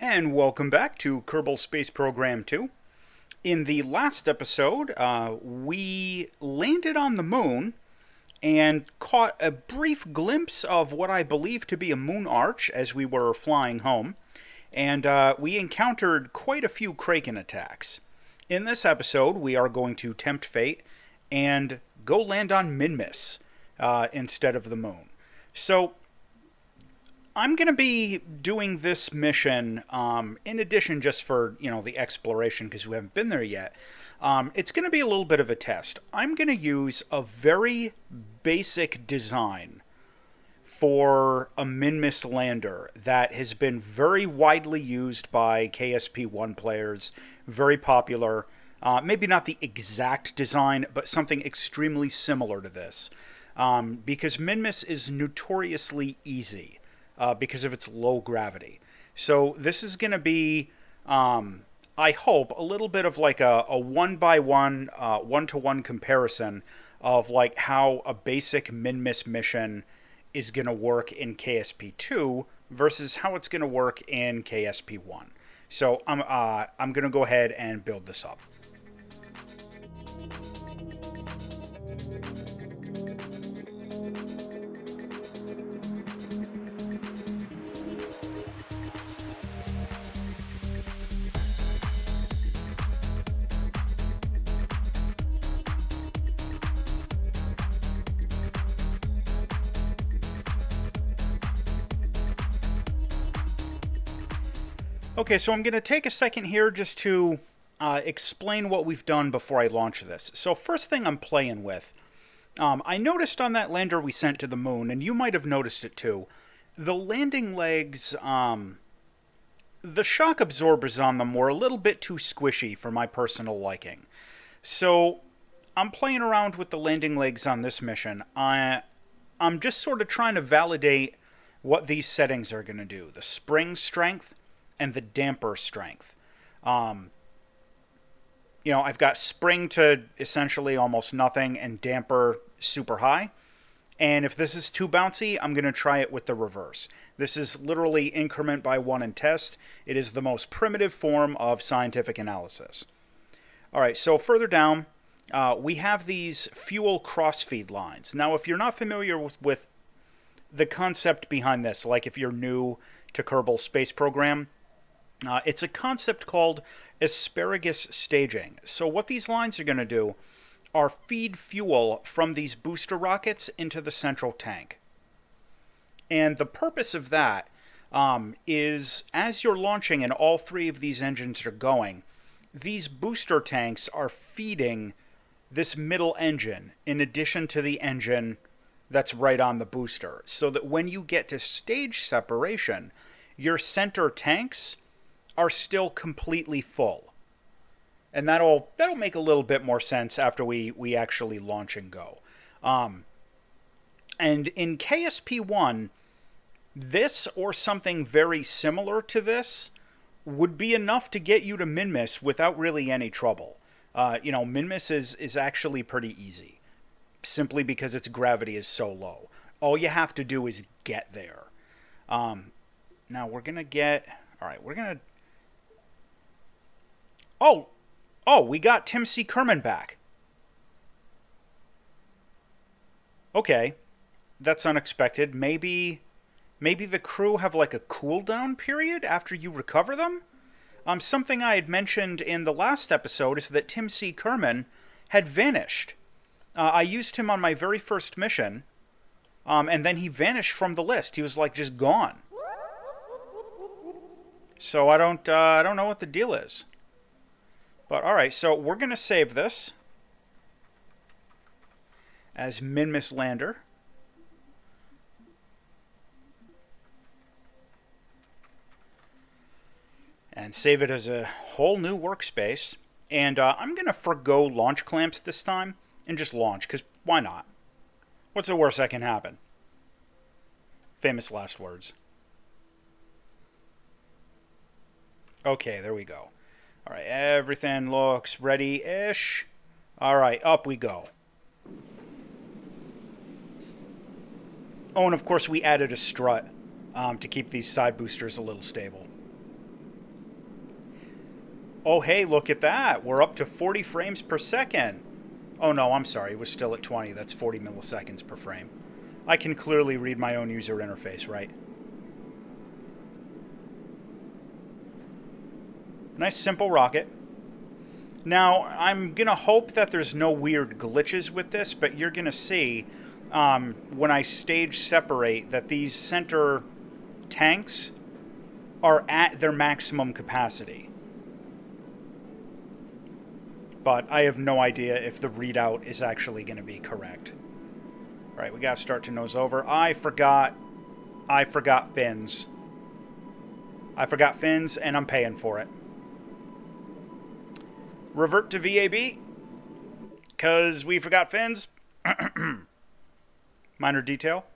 And welcome back to Kerbal Space Program 2. In the last episode, we landed on the moon and caught a brief glimpse of what I believe to be a moon arch as we were flying home, and we encountered quite a few Kraken attacks. In this episode, we are going to tempt fate and go land on Minmus instead of the moon. So, I'm going to be doing this mission in addition just for, the exploration because we haven't been there yet. It's going to be a little bit of a test. I'm going to use a very basic design for a Minmus lander that has been very widely used by KSP1 players, very popular. Maybe not the exact design, but something extremely similar to this. Because Minmus is notoriously easy. Because of its low gravity. So this is going to be, I hope, a little bit of like a one-by-one, one-to-one comparison of like how a basic Minmus mission is going to work in KSP2 versus how it's going to work in KSP1. So I'm going to go ahead and build this up. Okay, so I'm going to take a second here just to explain what we've done before I launch this. So first thing I'm playing with, I noticed on that lander we sent to the moon, and you might have noticed it too, the landing legs, the shock absorbers on them were a little bit too squishy for my personal liking. So I'm playing around with the landing legs on this mission. I'm just sort of trying to validate what these settings are going to do. The spring strength and the damper strength. I've got spring to essentially almost nothing and damper super high. And if this is too bouncy, I'm going to try it with the reverse. This is literally increment by one and test. It is the most primitive form of scientific analysis. All right, so further down, we have these fuel crossfeed lines. Now, if you're not familiar with the concept behind this, like if you're new to Kerbal Space Program, it's a concept called asparagus staging. So what these lines are going to do are feed fuel from these booster rockets into the central tank. And the purpose of that is as you're launching and all three of these engines are going, these booster tanks are feeding this middle engine in addition to the engine that's right on the booster. So that when you get to stage separation, your center tanks are still completely full. And that'll make a little bit more sense after we actually launch and go. And in KSP1, this or something very similar to this would be enough to get you to Minmus without really any trouble. Minmus is actually pretty easy, simply because its gravity is so low. All you have to do is get there. Now we're going to get... All right, we're going to... Oh, we got Tim C. Kerman back. Okay, that's unexpected. Maybe the crew have like a cooldown period after you recover them? Something I had mentioned in the last episode is that Tim C. Kerman had vanished. I used him on my very first mission, and then he vanished from the list. He was like just gone. So I don't know what the deal is. But alright, so we're going to save this as Minmus Lander. And save it as a whole new workspace. And I'm going to forgo launch clamps this time and just launch, because why not? What's the worst that can happen? Famous last words. Okay, there we go. All right, everything looks ready-ish. All right, up we go. Oh, and of course we added a strut to keep these side boosters a little stable. Oh, hey, look at that. We're up to 40 frames per second. Oh, no, I'm sorry. We're still at 20. That's 40 milliseconds per frame. I can clearly read my own user interface, right? Nice, simple rocket. Now, I'm going to hope that there's no weird glitches with this, but you're going to see when I stage separate that these center tanks are at their maximum capacity. But I have no idea if the readout is actually going to be correct. All right, we got to start to nose over. I forgot fins. I forgot fins, and I'm paying for it. Revert to VAB, because we forgot fins. Minor detail.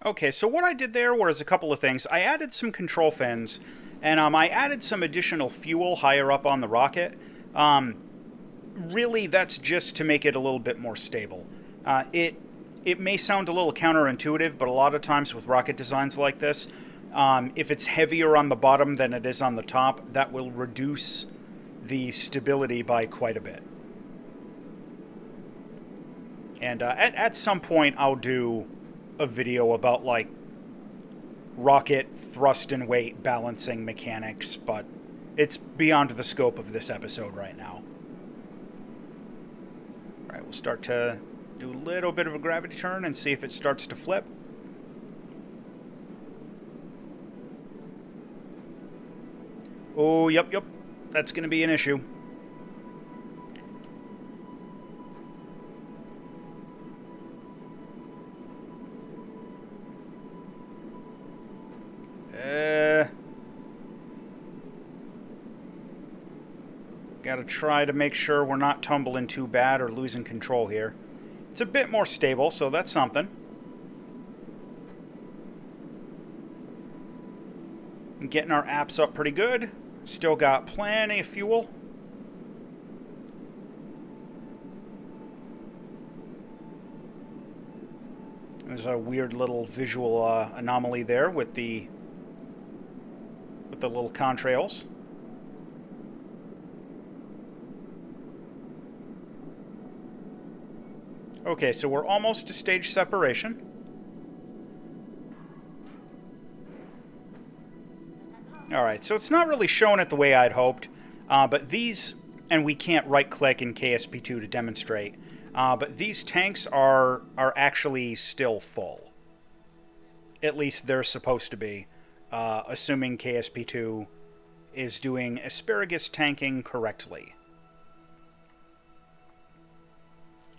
Okay, so what I did there was a couple of things. I added some control fins, and I added some additional fuel higher up on the rocket. Really, that's just to make it a little bit more stable. It may sound a little counterintuitive, but a lot of times with rocket designs like this, if it's heavier on the bottom than it is on the top, that will reduce the stability by quite a bit. And at some point, I'll do a video about, like, rocket thrust and weight balancing mechanics, but it's beyond the scope of this episode right now. All right, we'll start to do a little bit of a gravity turn and see if it starts to flip. Oh, yep, that's going to be an issue. Gotta try to make sure we're not tumbling too bad or losing control here. It's a bit more stable, so that's something. Getting our apps up pretty good. Still got plenty of fuel. There's a weird little visual anomaly there with the little contrails. Okay, so we're almost to stage separation. Alright, so it's not really showing it the way I'd hoped, but these, and we can't right-click in KSP2 to demonstrate, but these tanks are actually still full. At least they're supposed to be, assuming KSP2 is doing asparagus tanking correctly.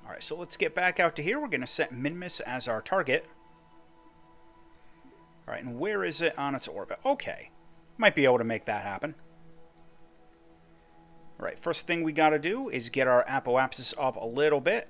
Alright, so let's get back out to here. We're going to set Minmus as our target. Alright, and where is it on its orbit? Okay. Might be able to make that happen. Alright, first thing we got to do is get our apoapsis up a little bit.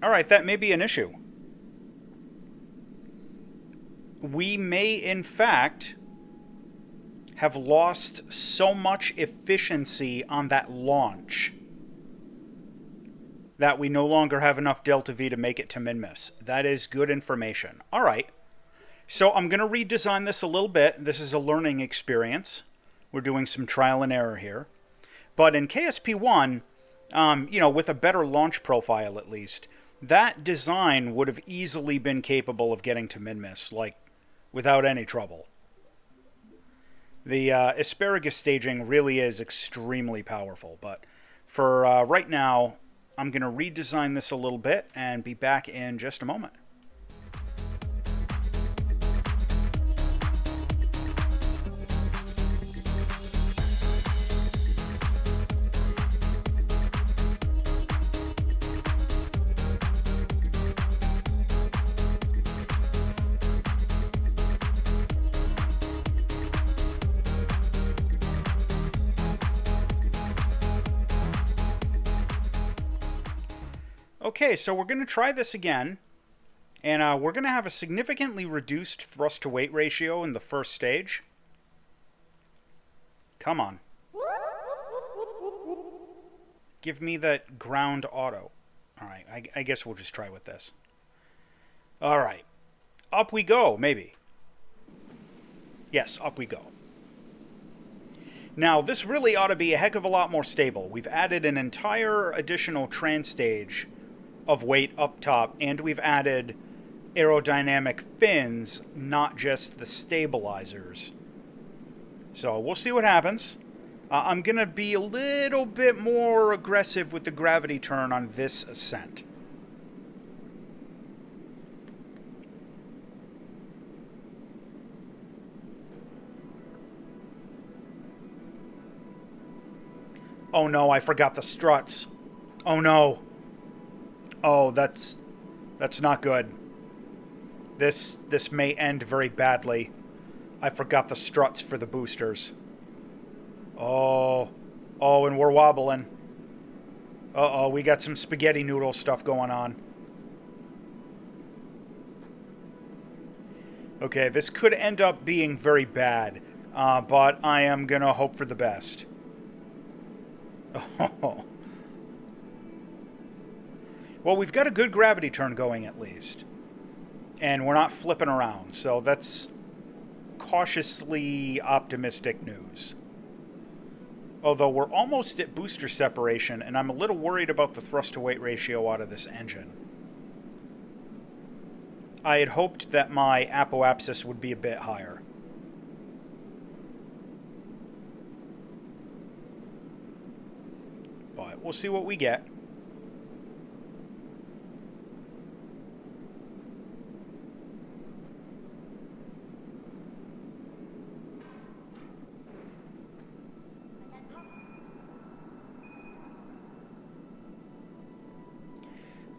Alright, that may be an issue. We may, in fact, have lost so much efficiency on that launch that we no longer have enough delta V to make it to Minmus. That is good information. Alright, so I'm going to redesign this a little bit. This is a learning experience. We're doing some trial and error here. But in KSP1, with a better launch profile at least, that design would have easily been capable of getting to Minmus, like, without any trouble. The asparagus staging really is extremely powerful, but for right now, I'm going to redesign this a little bit and be back in just a moment. Okay, so we're going to try this again. And we're going to have a significantly reduced thrust to weight ratio in the first stage. Come on. Give me that ground auto. Alright, I guess we'll just try with this. Alright. Up we go, maybe. Yes, up we go. Now, this really ought to be a heck of a lot more stable. We've added an entire additional trans stage of weight up top, and we've added aerodynamic fins, not just the stabilizers. So we'll see what happens. I'm going to be a little bit more aggressive with the gravity turn on this ascent. Oh no, I forgot the struts. Oh no. Oh, that's not good. This may end very badly. I forgot the struts for the boosters. Oh, and we're wobbling. Uh-oh, we got some spaghetti noodle stuff going on. Okay, this could end up being very bad, but I am gonna hope for the best. Oh. Well, we've got a good gravity turn going at least. And we're not flipping around, so that's cautiously optimistic news. Although we're almost at booster separation, and I'm a little worried about the thrust-to-weight ratio out of this engine. I had hoped that my apoapsis would be a bit higher. But we'll see what we get.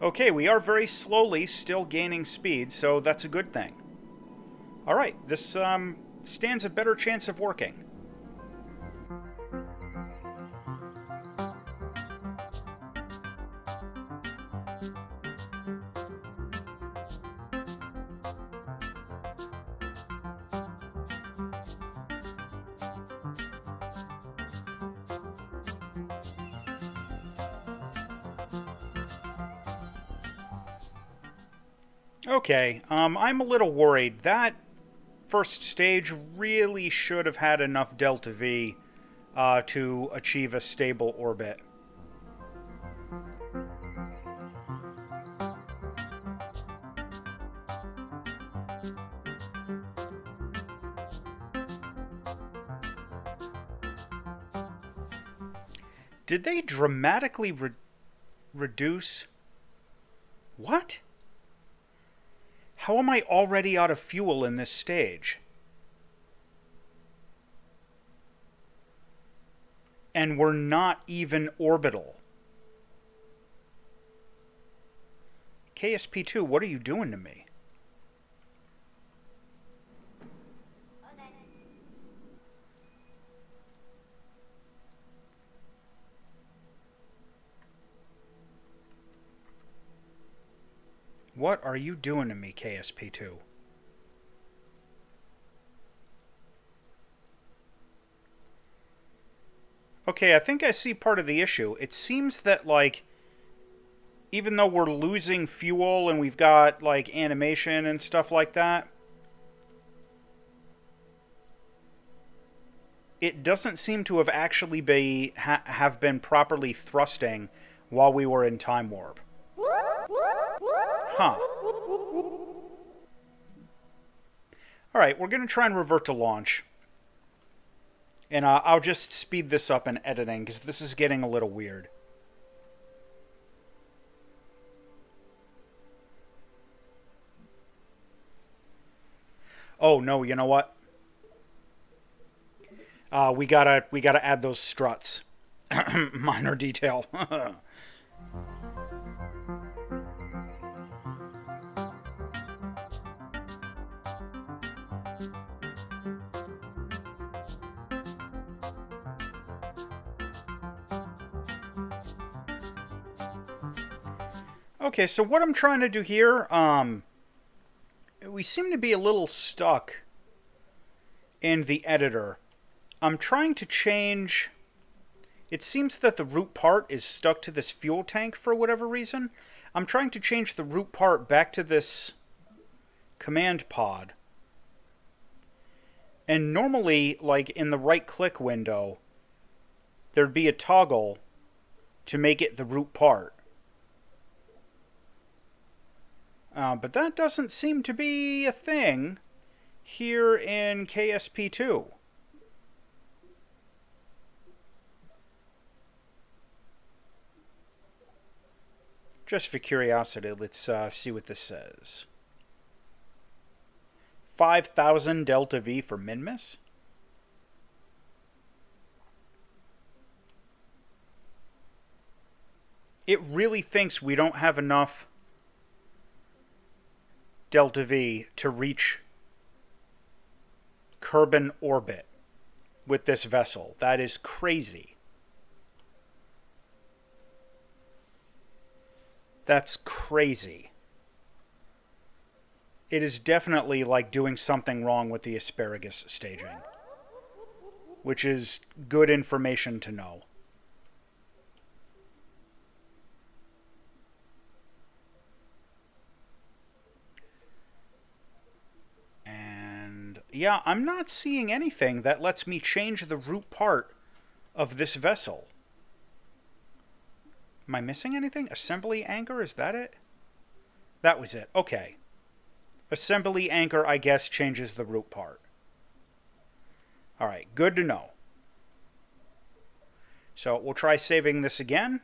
Okay, we are very slowly still gaining speed, so that's a good thing. Alright, this stands a better chance of working. Okay, I'm a little worried. That first stage really should have had enough delta V to achieve a stable orbit. Did they dramatically reduce... What? How am I already out of fuel in this stage? And we're not even orbital. KSP2, what are you doing to me? What are you doing to me, KSP2? Okay, I think I see part of the issue. It seems that, like, even though we're losing fuel and we've got, like, animation and stuff like that, it doesn't seem to have actually have been properly thrusting while we were in time warp. Huh. Alright, we're going to try and revert to launch. And I'll just speed this up in editing, because this is getting a little weird. Oh, no, you know what? We gotta add those struts. Minor detail. Okay, so what I'm trying to do here, we seem to be a little stuck in the editor. I'm trying to change... It seems that the root part is stuck to this fuel tank for whatever reason. I'm trying to change the root part back to this command pod. And normally, like in the right-click window, there'd be a toggle to make it the root part. But that doesn't seem to be a thing here in KSP2. Just for curiosity, let's see what this says. 5,000 delta V for Minmus? It really thinks we don't have enough delta V to reach Kerbin orbit with this vessel. That is crazy. That's crazy. It is definitely like doing something wrong with the asparagus staging, which is good information to know. And yeah, I'm not seeing anything that lets me change the root part of this vessel. Am I missing anything? Assembly anchor, is that it? That was it. Okay. Assembly anchor, I guess, changes the root part. Alright, good to know. So we'll try saving this again.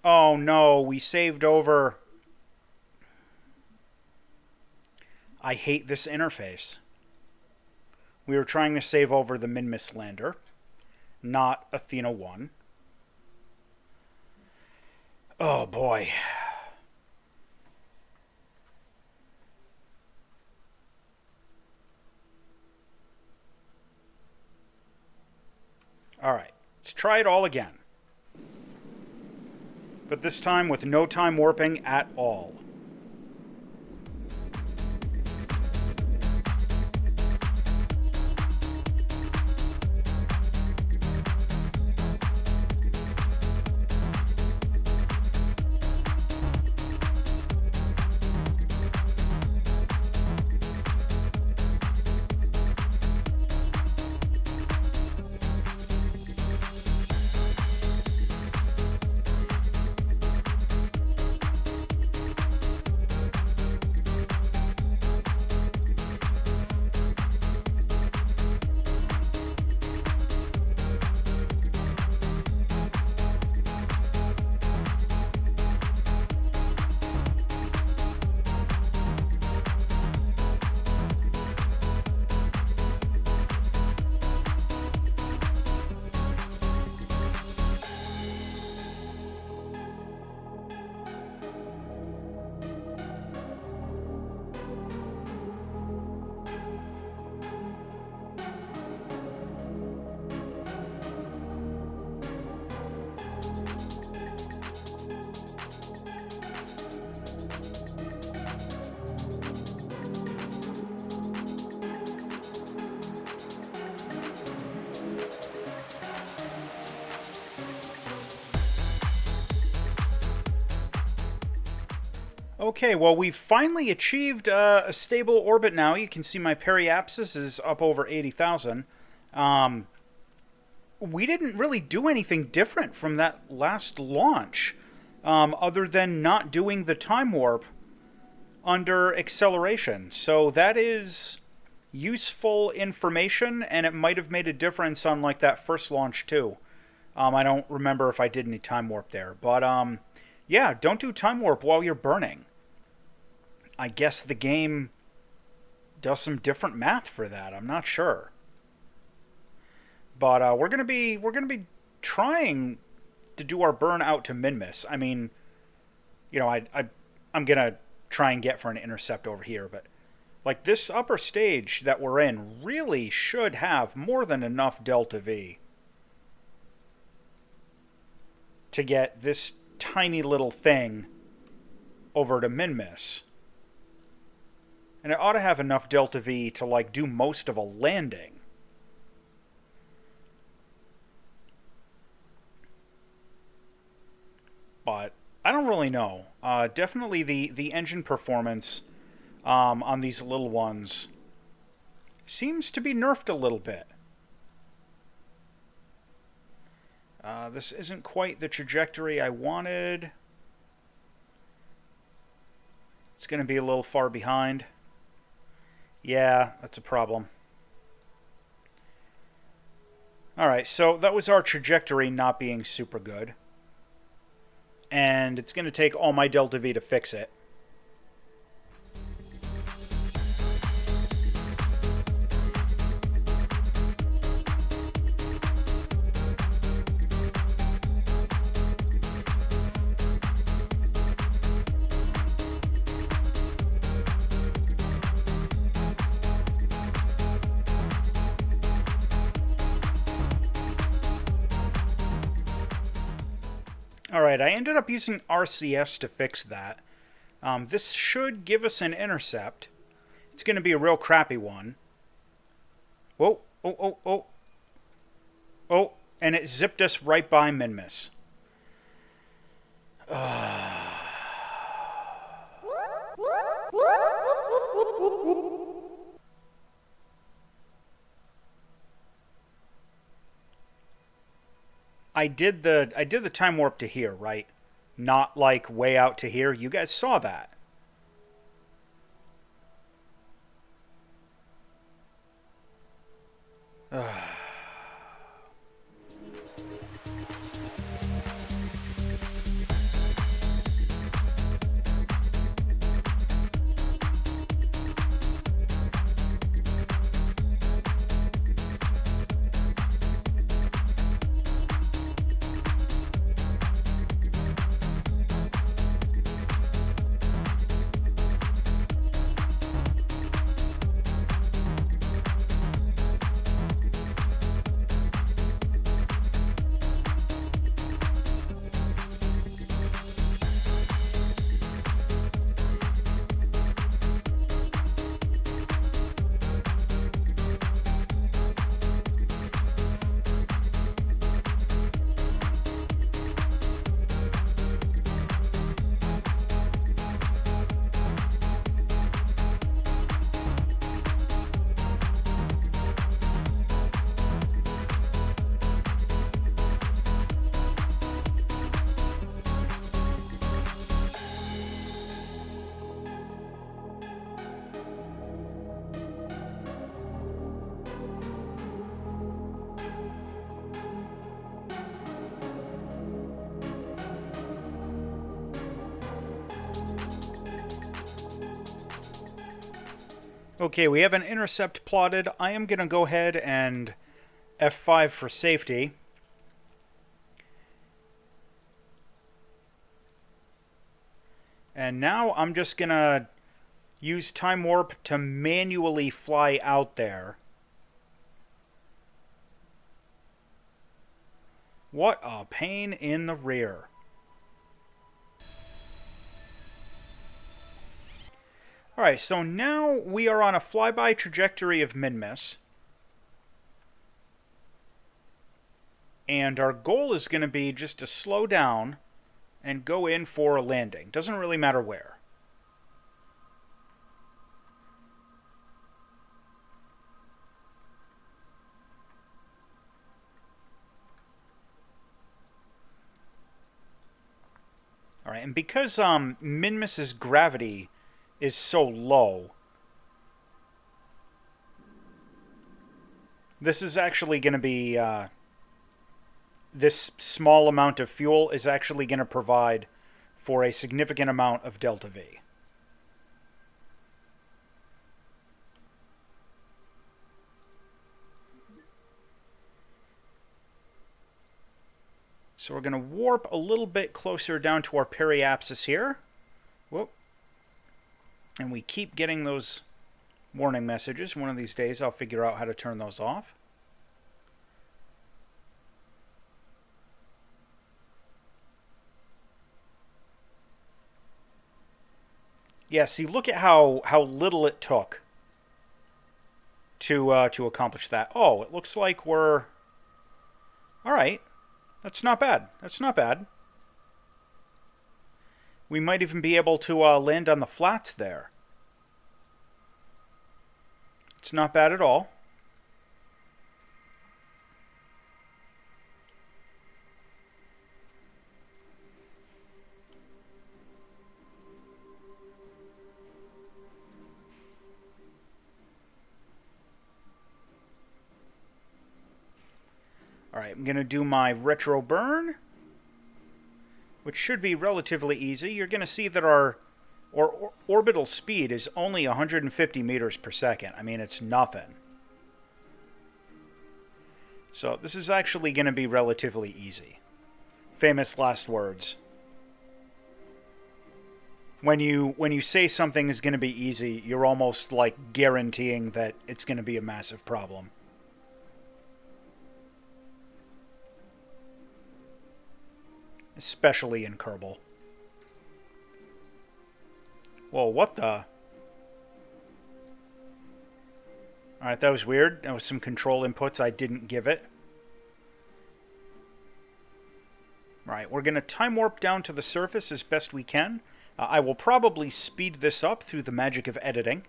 Oh no, we saved over... I hate this interface. We were trying to save over the Minmus lander, not Athena 1. Oh boy. Alright, let's try it all again. But this time with no time warping at all. Okay, well, we've finally achieved a stable orbit now. You can see my periapsis is up over 80,000. We didn't really do anything different from that last launch, other than not doing the time warp under acceleration. So that is useful information, and it might have made a difference on like that first launch too. I don't remember if I did any time warp there, but yeah, don't do time warp while you're burning. I guess the game does some different math for that. I'm not sure, but we're gonna be trying to do our burn out to Minmus. I mean, you know, I'm gonna try and get for an intercept over here, but like this upper stage that we're in really should have more than enough delta V to get this tiny little thing over to Minmus. And it ought to have enough delta V to, like, do most of a landing. But I don't really know. Definitely the engine performance on these little ones seems to be nerfed a little bit. This isn't quite the trajectory I wanted. It's going to be a little far behind. Yeah, that's a problem. Alright, so that was our trajectory not being super good. And it's going to take all my delta V to fix it. Alright, I ended up using RCS to fix that. This should give us an intercept. It's going to be a real crappy one. Whoa, oh, oh, oh. Oh, and it zipped us right by Minmus. I did the time warp to here, right? Not like way out to here. You guys saw that. Okay, we have an intercept plotted. I am going to go ahead and F5 for safety. And now I'm just going to use time warp to manually fly out there. What a pain in the rear. Alright, so now we are on a flyby trajectory of Minmus. And our goal is going to be just to slow down and go in for a landing. Doesn't really matter where. Alright, and because Minmus's gravity is so low, this is actually going to be, this small amount of fuel is actually going to provide for a significant amount of delta V. So we're going to warp a little bit closer down to our periapsis here. Whoop. And we keep getting those warning messages. One of these days I'll figure out how to turn those off. Yeah, see, look at how little it took to accomplish that. Oh, it looks like we're all right. That's not bad. That's not bad. We might even be able to land on the flats there. It's not bad at all. All right, I'm going to do my retro burn, which should be relatively easy. You're going to see that our orbital speed is only 150 meters per second. I mean, it's nothing. So this is actually going to be relatively easy. Famous last words. When you say something is going to be easy, you're almost like guaranteeing that it's going to be a massive problem. Especially in Kerbal. Whoa, what the? Alright, that was weird. That was some control inputs I didn't give it. Alright, we're going to time warp down to the surface as best we can. I will probably speed this up through the magic of editing.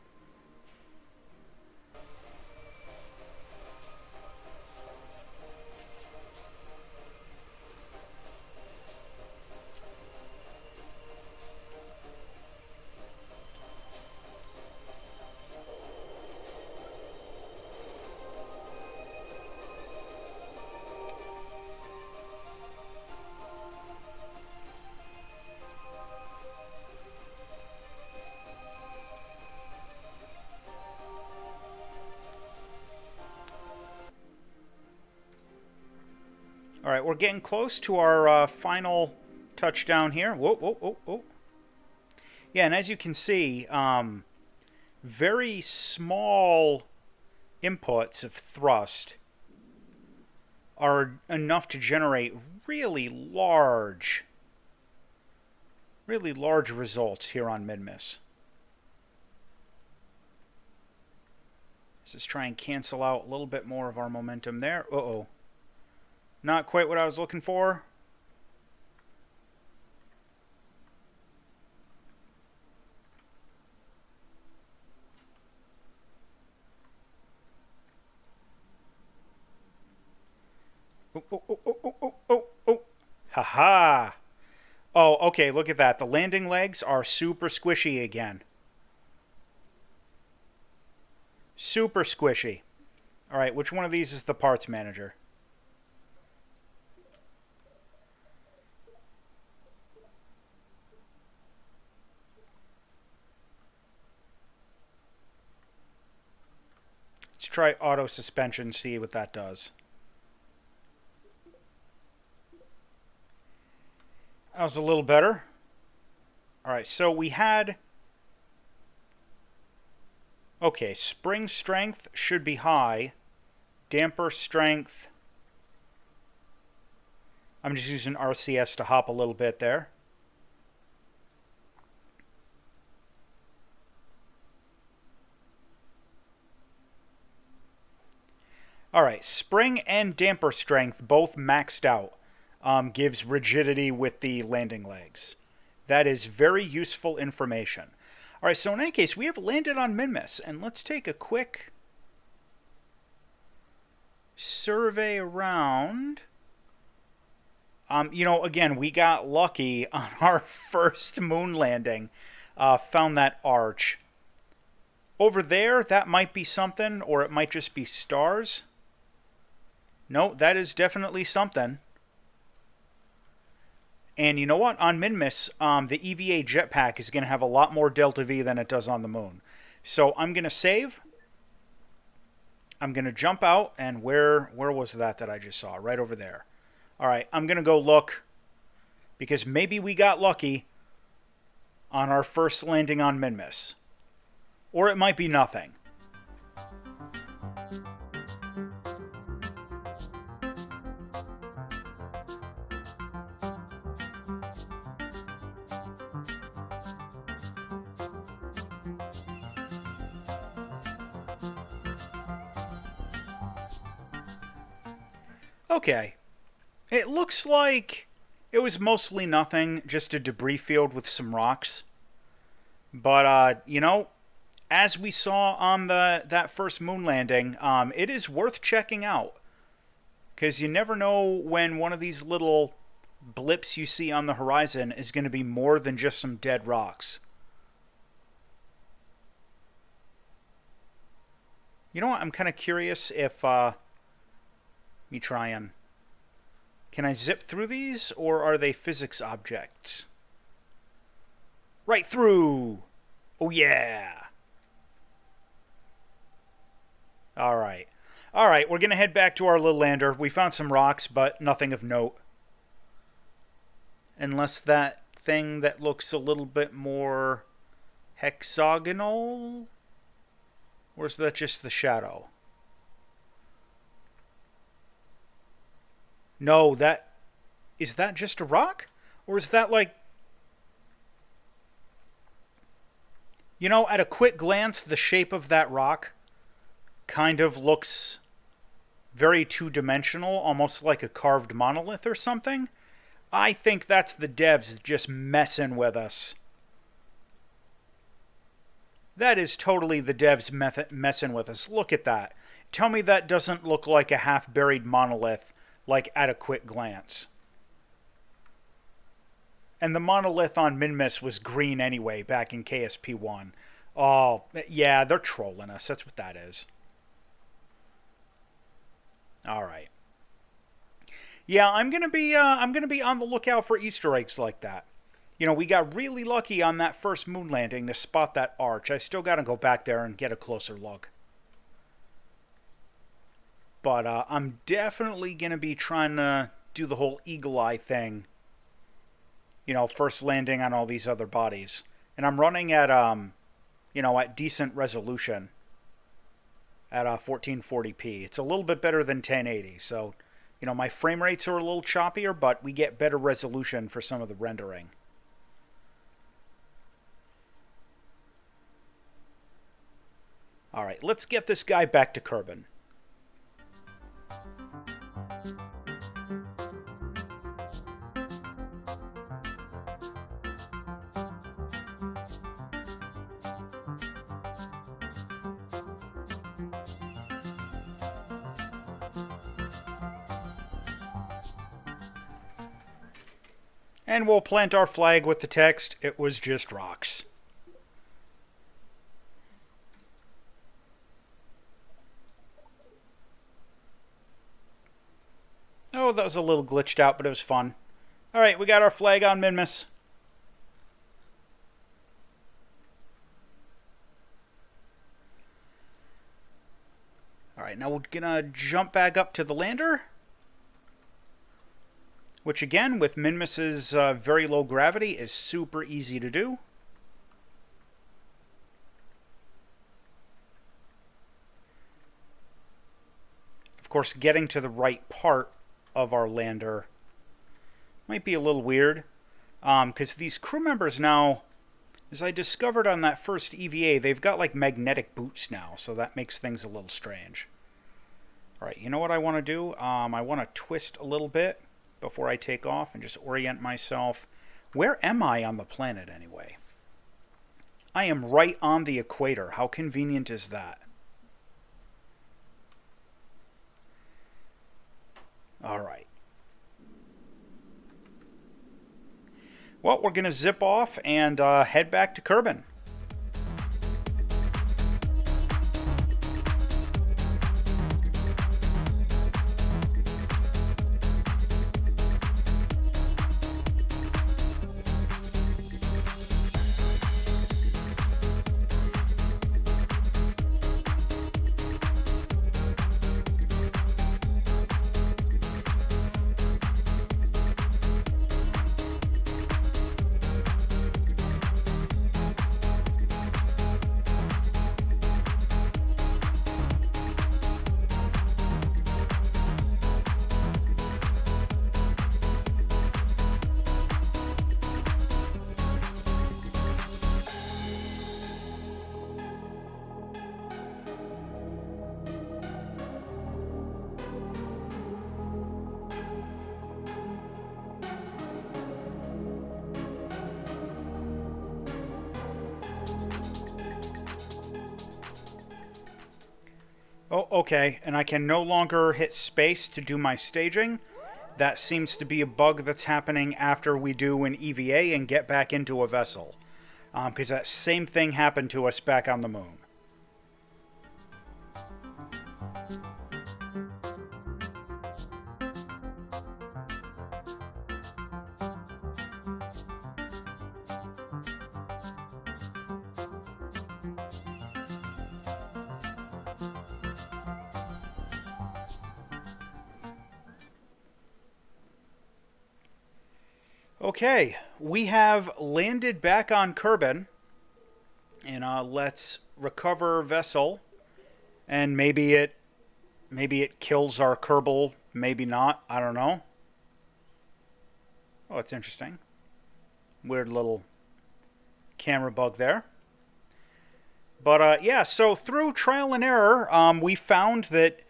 All right, we're getting close to our final touchdown here. Whoa, whoa, whoa, whoa. Yeah, and as you can see, very small inputs of thrust are enough to generate really large results here on Minmus. Let's just try and cancel out a little bit more of our momentum there. Uh-oh. Not quite what I was looking for. Oh, oh, oh, oh, oh, oh, oh, oh. Ha-ha. Oh, okay, look at that. The landing legs are super squishy again. Super squishy. All right, which one of these is the parts manager? Let's try auto suspension, see what that does. That was a little better. All right, so we had... Okay, spring strength should be high. Damper strength... I'm just using RCS to hop a little bit there. All right, spring and damper strength both maxed out. Gives rigidity with the landing legs. That is very useful information. All right, so in any case, we have landed on Minmus, and let's take a quick survey around. You know, again, we got lucky on our first moon landing. Found that arch. Over there, that might be something, or it might just be stars. No, that is definitely something. And you know what? On Minmus, the EVA jetpack is going to have a lot more delta V than it does on the moon. So I'm going to save. I'm going to jump out, and where was that I just saw? Right over there. All right, I'm going to go look, because maybe we got lucky on our first landing on Minmus. Or it might be nothing. Okay. It looks like it was mostly nothing, just a debris field with some rocks. But, as we saw on that first moon landing, it is worth checking out. Because you never know when one of these little blips you see on the horizon is going to be more than just some dead rocks. You know what? I'm kind of curious if, let me try and... Can I zip through these, or are they physics objects? Right through! Oh yeah! Alright. Alright, we're going to head back to our little lander. We found some rocks, but nothing of note. Unless that thing that looks a little bit more hexagonal? Or is that just the shadow? No, that... Is that just a rock? Or is that like... You know, at a quick glance, the shape of that rock kind of looks very two-dimensional, almost like a carved monolith or something. I think that's the devs just messing with us. That is totally the devs messing with us. Look at that. Tell me that doesn't look like a half-buried monolith, like at a quick glance. And the monolith on Minmus was green anyway, back in KSP1. Oh, yeah, they're trolling us. That's what that is. All right. Yeah, I'm gonna be on the lookout for Easter eggs like that. You know, we got really lucky on that first moon landing to spot that arch. I still gotta go back there and get a closer look. But I'm definitely gonna be trying to do the whole eagle eye thing. You know, first landing on all these other bodies, and I'm running at at decent resolution at 1440p. It's a little bit better than 1080, so my frame rates are a little choppier, but we get better resolution for some of the rendering. All right, let's get this guy back to Kerbin. And we'll plant our flag with the text, "It was just rocks." Oh, that was a little glitched out, but it was fun. Alright, we got our flag on Minmus. Alright, now we're gonna jump back up to the lander. Which again, with Minmus's very low gravity, is super easy to do. Of course, getting to the right part of our lander might be a little weird. Because these crew members now, as I discovered on that first EVA, they've got like magnetic boots now, so that makes things a little strange. Alright, you know what I want to do? I want to twist a little bit before I take off and just orient myself. Where am I on the planet anyway? I am right on the equator. How convenient is that? Alright. Well, we're going to zip off and head back to Kerbin. Oh, okay, and I can no longer hit space to do my staging. That seems to be a bug that's happening after we do an EVA and get back into a vessel. Because that same thing happened to us back on the moon. Okay, we have landed back on Kerbin, and let's recover vessel. And maybe it kills our Kerbal, maybe not. I don't know. Oh, it's interesting. Weird little camera bug there. But yeah, so through trial and error, we found that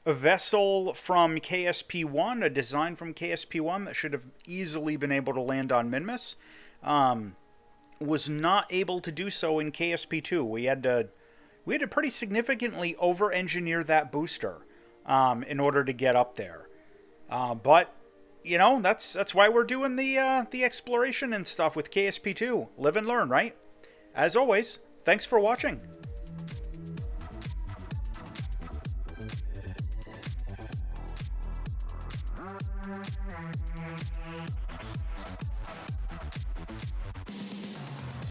a vessel from KSP1, a design from KSP1 that should have easily been able to land on Minmus, was not able to do so in KSP2. We had to pretty significantly over-engineer that booster in order to get up there. But you know, that's why we're doing the exploration and stuff with KSP2. Live and learn, right? As always, thanks for watching.